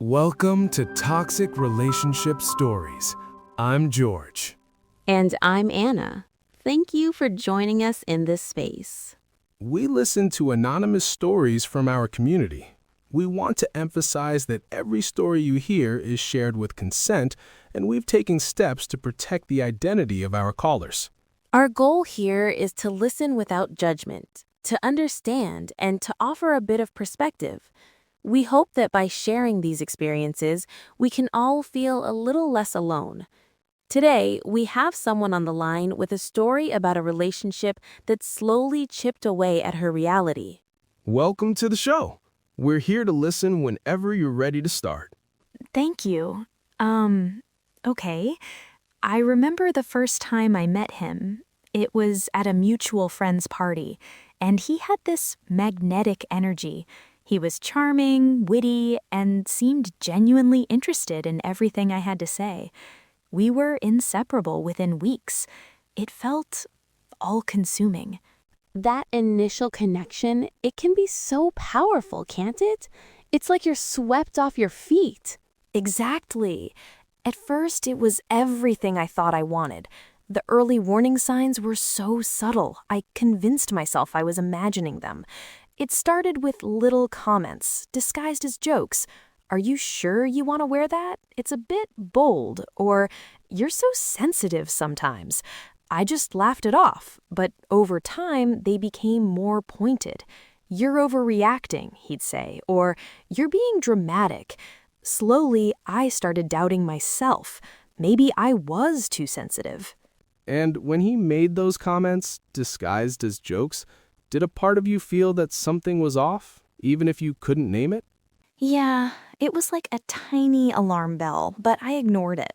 Welcome to Toxic Relationship Stories. I'm George. And I'm Anna. Thank you for joining us in this space. We listen to anonymous stories from our community. We want to emphasize that every story you hear is shared with consent, and we've taken steps to protect the identity of our callers. Our goal here is to listen without judgment, to understand, and to offer a bit of perspective. We hope that by sharing these experiences, we can all feel a little less alone. Today, we have someone on the line with a story about a relationship that slowly chipped away at her reality. Welcome to the show. We're here to listen whenever you're ready to start. Thank you. Okay. I remember the first time I met him. It was at a mutual friend's party, and he had this magnetic energy. He was charming, witty, and seemed genuinely interested in everything I had to say. We were inseparable within weeks. It felt all-consuming. That initial connection, it can be so powerful, can't it? It's like you're swept off your feet. Exactly. At first, it was everything I thought I wanted. The early warning signs were so subtle, I convinced myself I was imagining them. It started with little comments, disguised as jokes. "Are you sure you want to wear that? It's a bit bold," or "You're so sensitive sometimes." I just laughed it off, but over time, they became more pointed. "You're overreacting," he'd say, or "You're being dramatic." Slowly, I started doubting myself. Maybe I was too sensitive. And when he made those comments, disguised as jokes, did a part of you feel that something was off, even if you couldn't name it? Yeah, it was like a tiny alarm bell, but I ignored it.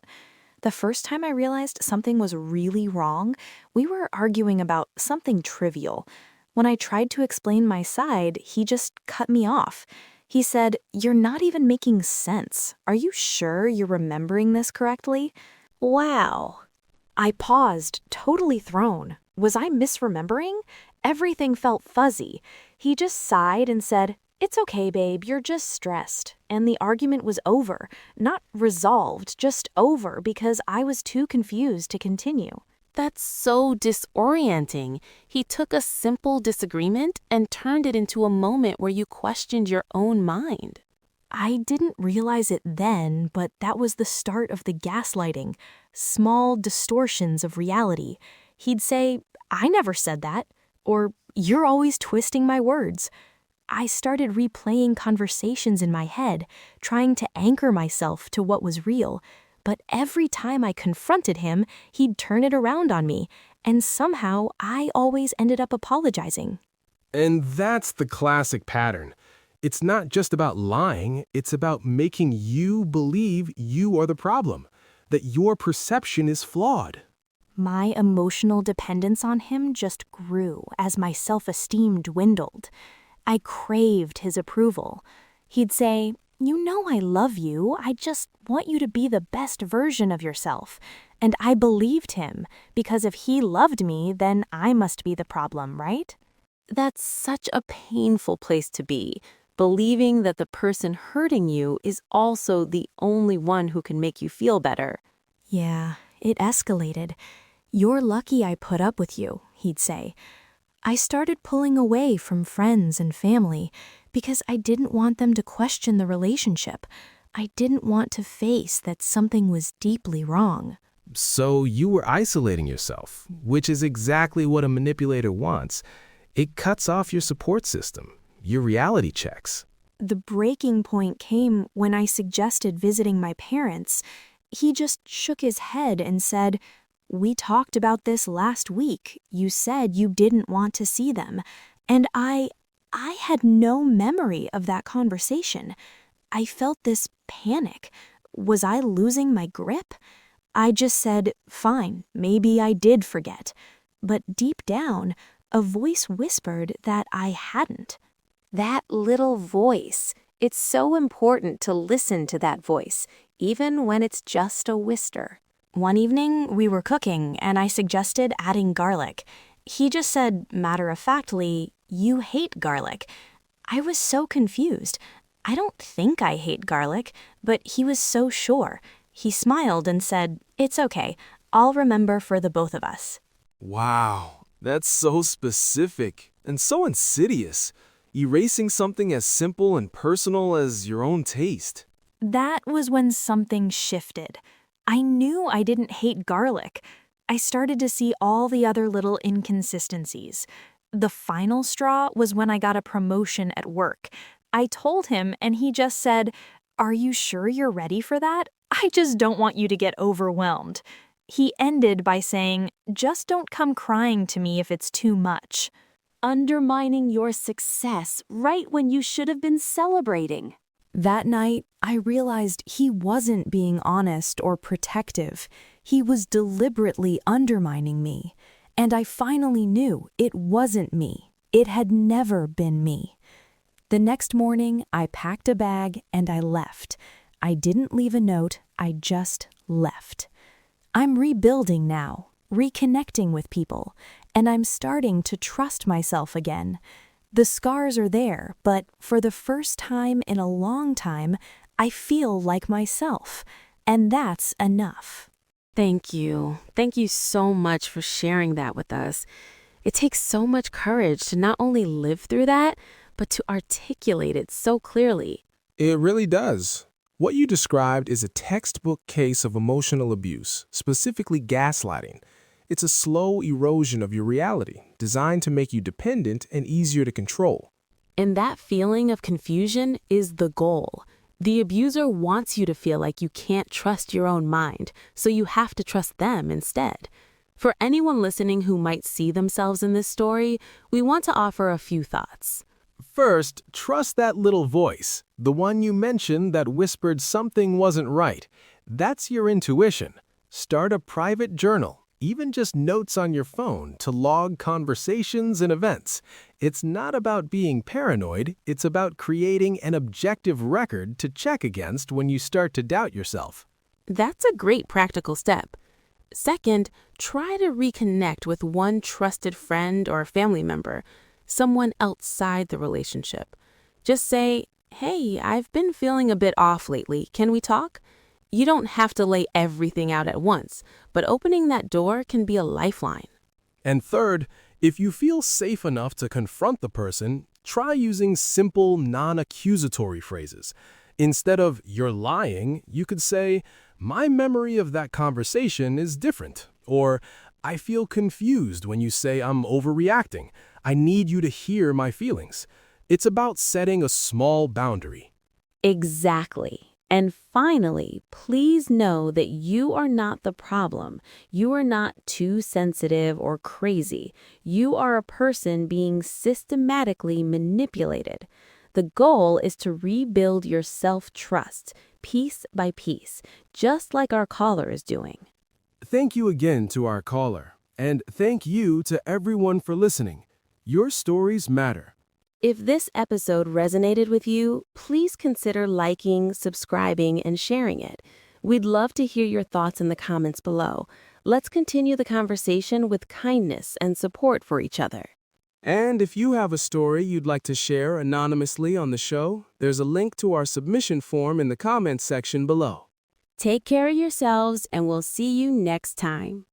The first time I realized something was really wrong, we were arguing about something trivial. When I tried to explain my side, he just cut me off. He said, "You're not even making sense. Are you sure you're remembering this correctly?" Wow. I paused, totally thrown. Was I misremembering? Everything felt fuzzy. He just sighed and said, "It's okay, babe, you're just stressed." And the argument was over. Not resolved, just over because I was too confused to continue. That's so disorienting. He took a simple disagreement and turned it into a moment where you questioned your own mind. I didn't realize it then, but that was the start of the gaslighting. Small distortions of reality. He'd say, "I never said that," or "You're always twisting my words." I started replaying conversations in my head, trying to anchor myself to what was real. But every time I confronted him, he'd turn it around on me, and somehow I always ended up apologizing. And that's the classic pattern. It's not just about lying, it's about making you believe you are the problem, that your perception is flawed. My emotional dependence on him just grew as my self-esteem dwindled. I craved his approval. He'd say, "You know I love you, I just want you to be the best version of yourself." And I believed him, because if he loved me, then I must be the problem, right? That's such a painful place to be, believing that the person hurting you is also the only one who can make you feel better. Yeah, it escalated. "You're lucky I put up with you," he'd say. I started pulling away from friends and family because I didn't want them to question the relationship. I didn't want to face that something was deeply wrong. So you were isolating yourself, which is exactly what a manipulator wants. It cuts off your support system, your reality checks. The breaking point came when I suggested visiting my parents. He just shook his head and said, "We talked about this last week. You said you didn't want to see them." And I had no memory of that conversation. I felt this panic. Was I losing my grip? I just said, "Fine, maybe I did forget." But deep down, a voice whispered that I hadn't. That little voice. It's so important to listen to that voice, even when it's just a whisper. One evening, we were cooking, and I suggested adding garlic. He just said, matter-of-factly, "You hate garlic." I was so confused. I don't think I hate garlic, but he was so sure. He smiled and said, "It's okay. I'll remember for the both of us." Wow, that's so specific and so insidious, erasing something as simple and personal as your own taste. That was when something shifted. I knew I didn't hate garlic. I started to see all the other little inconsistencies. The final straw was when I got a promotion at work. I told him, and he just said, "Are you sure you're ready for that? I just don't want you to get overwhelmed." He ended by saying, "Just don't come crying to me if it's too much." Undermining your success right when you should have been celebrating. That night, I realized he wasn't being honest or protective. He was deliberately undermining me. And I finally knew it wasn't me. It had never been me. The next morning, I packed a bag and I left. I didn't leave a note, I just left. I'm rebuilding now, reconnecting with people, and I'm starting to trust myself again. The scars are there, but for the first time in a long time, I feel like myself, and that's enough. Thank you. Thank you so much for sharing that with us. It takes so much courage to not only live through that, but to articulate it so clearly. It really does. What you described is a textbook case of emotional abuse, specifically gaslighting. It's a slow erosion of your reality, designed to make you dependent and easier to control. And that feeling of confusion is the goal. The abuser wants you to feel like you can't trust your own mind, so you have to trust them instead. For anyone listening who might see themselves in this story, we want to offer a few thoughts. First, trust that little voice, the one you mentioned that whispered something wasn't right. That's your intuition. Start a private journal, even just notes on your phone to log conversations and events. It's not about being paranoid, it's about creating an objective record to check against when you start to doubt yourself. That's a great practical step. Second, try to reconnect with one trusted friend or family member, someone outside the relationship. Just say, "Hey, I've been feeling a bit off lately. Can we talk?" You don't have to lay everything out at once, but opening that door can be a lifeline. And third, if you feel safe enough to confront the person, try using simple, non-accusatory phrases. Instead of "you're lying," you could say, "My memory of that conversation is different," or "I feel confused when you say I'm overreacting. I need you to hear my feelings." It's about setting a small boundary. Exactly. And finally, please know that you are not the problem. You are not too sensitive or crazy. You are a person being systematically manipulated. The goal is to rebuild your self-trust, piece by piece, just like our caller is doing. Thank you again to our caller, and thank you to everyone for listening. Your stories matter. If this episode resonated with you, please consider liking, subscribing, and sharing it. We'd love to hear your thoughts in the comments below. Let's continue the conversation with kindness and support for each other. And if you have a story you'd like to share anonymously on the show, there's a link to our submission form in the comments section below. Take care of yourselves, and we'll see you next time.